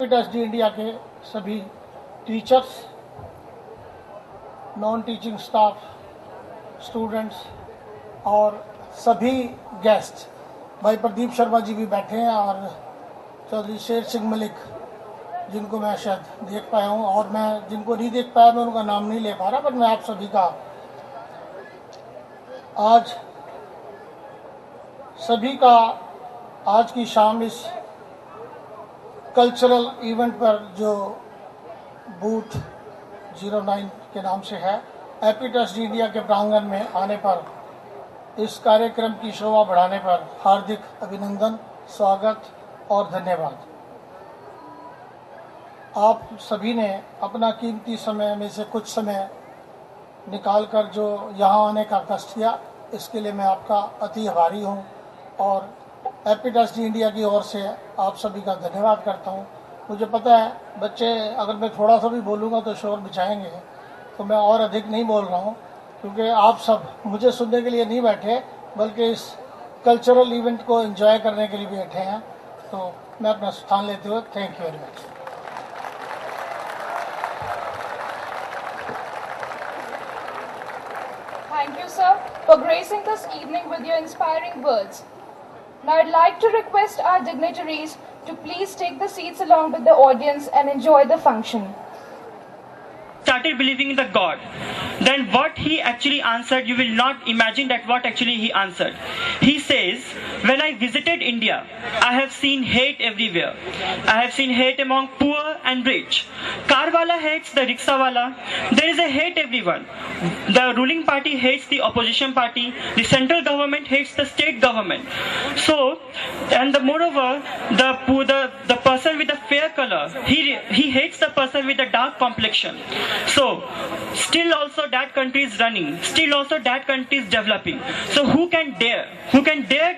एपीटेस्डी India के सभी teachers, non teaching staff, students और सभी गेस्ट, भाई प्रदीप शर्मा जी भी बैठे हैं और चौधरी शेर सिंह मलिक जिनको मैं शायद देख पाया हूँ, और मैं जिनको नहीं देख पाया मैं उनका नाम नहीं ले पा रहा, पर मैं आप सभी का आज की शाम इस कल्चरल इवेंट पर जो बूथ 09 के नाम से है, एपीटेस्डी इंडिया के प्रांगण में आने पर, इस कार्यक्रम की शोभा बढ़ाने पर हार्दिक अभिनंदन, स्वागत और धन्यवाद। आप सभी ने अपना कीमती समय में से कुछ समय निकालकर जो यहाँ आने का कष्ट किया, इसके लिए मैं आपका अति आभारी हूँ और एपीटेस्डी इंडिया की ओर से आप सभी का धन्यवाद करता हूँ। मुझे पता है बच्चे अगर मैं थोड़ा सा भी बोलूँगा तो शोर मचाएंगे, तो मैं और अधिक नहीं बोल रहा हूँ, क्योंकि आप सब मुझे सुनने के लिए नहीं बैठे बल्कि इस कल्चरल इवेंट को एंजॉय करने के लिए बैठे हैं। तो मैं अपना स्थान लेते हुए thank you very much. Thank you, sir, for gracing this evening with your inspiring words. Now I'd like to request our dignitaries to please take the seats along with the audience and enjoy the function. Started believing in the God, then what he actually answered, you will not imagine that what actually he answered. He says, when I visited India, I have seen hate everywhere. I have seen hate among poor and rich. Car wala hates the rickshaw wala. There is a hate everyone. The ruling party hates the opposition party. The central government hates the state government. So, and moreover, the person with the fair color, he hates the person with the dark complexion. So, still also that country is running, still also that country is developing. So who can dare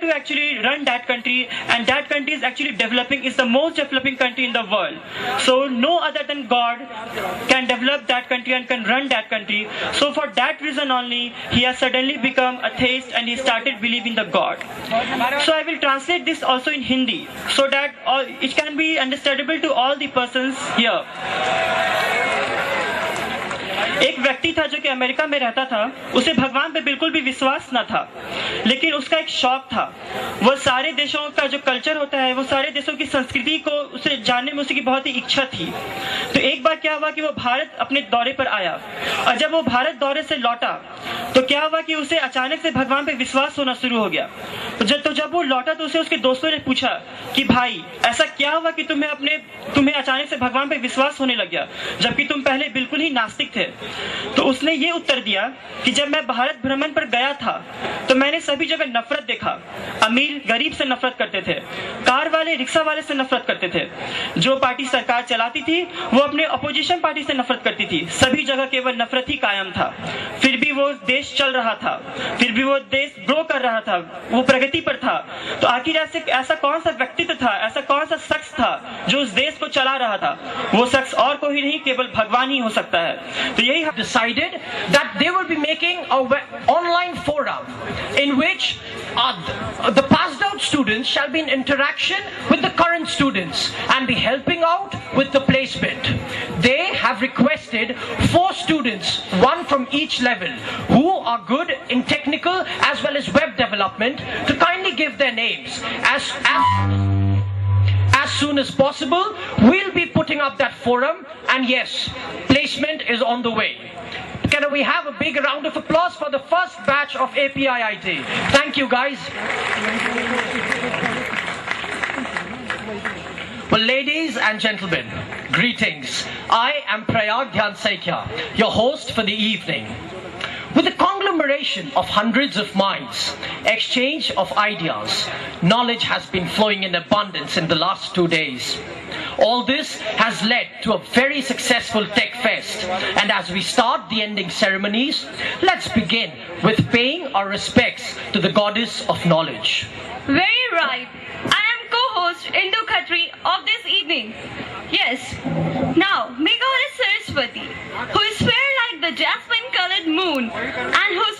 to actually run that country, and that country is actually developing, is the most developing country in the world. So no other than God can develop that country and can run that country. So for that reason only, he has suddenly become atheist and he started believing the God. So I will translate this also in Hindi, so that it can be understandable to all the persons here. एक व्यक्ति था जो कि America में रहता था, उसे भगवान पे बिल्कुल भी विश्वास न था, लेकिन उसका एक शौक था। वो सारे देशों का जो कल्चर होता है, वो सारे देशों की संस्कृति को उसे जानने में उसकी बहुत ही इच्छा थी। तो एक बार क्या हुआ कि वो भारत अपने दौरे पर आया, और जब वो भारत दौरे से लौटा तो क्या हुआ कि उसे अचानक से भगवान पे विश्वास होना शुरू हो गया। तो जब वो लौटा तो उसे उसके दोस्तों ने पूछा कि भाई ऐसा क्या हुआ कि तुम्हें अचानक से भगवान पे विश्वास होने लग गया, जबकि तुम पहले बिल्कुल ही नास्तिक थे। तो उसने ये उत्तर दिया कि जब मैं भारत भ्रमण पर गया था तो मैंने सभी जगह नफरत देखा। अमीर गरीब से नफरत करते थे, कार वाले रिक्शा वाले से नफरत करते थे, जो पार्टी सरकार चलाती थी वो अपने अपोजिशन पार्टी से नफरत करती थी। सभी जगह केवल नफरत ही कायम था। फिर भी वो देश चल रहा था, फिर भी वो देश ग्रो कर रहा था, वो प्रगति पर था। तो आखिर ऐसा कौन सा व्यक्तित्व था, ऐसा कौन सा शख्स था जो उस देश को चला रहा था? वो शख्स और कोई नहीं, केवल भगवान ही हो सकता है। तो यही decided that they will be making an online forum in which the passed out students shall be in interaction with the current students and be helping out with the placement. They have requested 4 students, one from each level, who are good in technical as well as web development, to kindly give their names. As soon as possible, we'll be putting up that forum, and yes, placement is on the way. Can we have a big round of applause for the first batch of APIIT? Thank you, guys. Well, ladies and gentlemen, greetings. I am Prayag Dhyan Saikia, your host for the evening. With the conglomeration of hundreds of minds, exchange of ideas, knowledge has been flowing in abundance in the last 2 days. All this has led to a very successful Tech Fest, and as we start the ending ceremonies, let's begin with paying our respects to the goddess of knowledge. Very right. I am co-host Indu Khatri of this evening. Yes. Now, Megha Saraswati, who is fair like the jasmine-colored moon and whose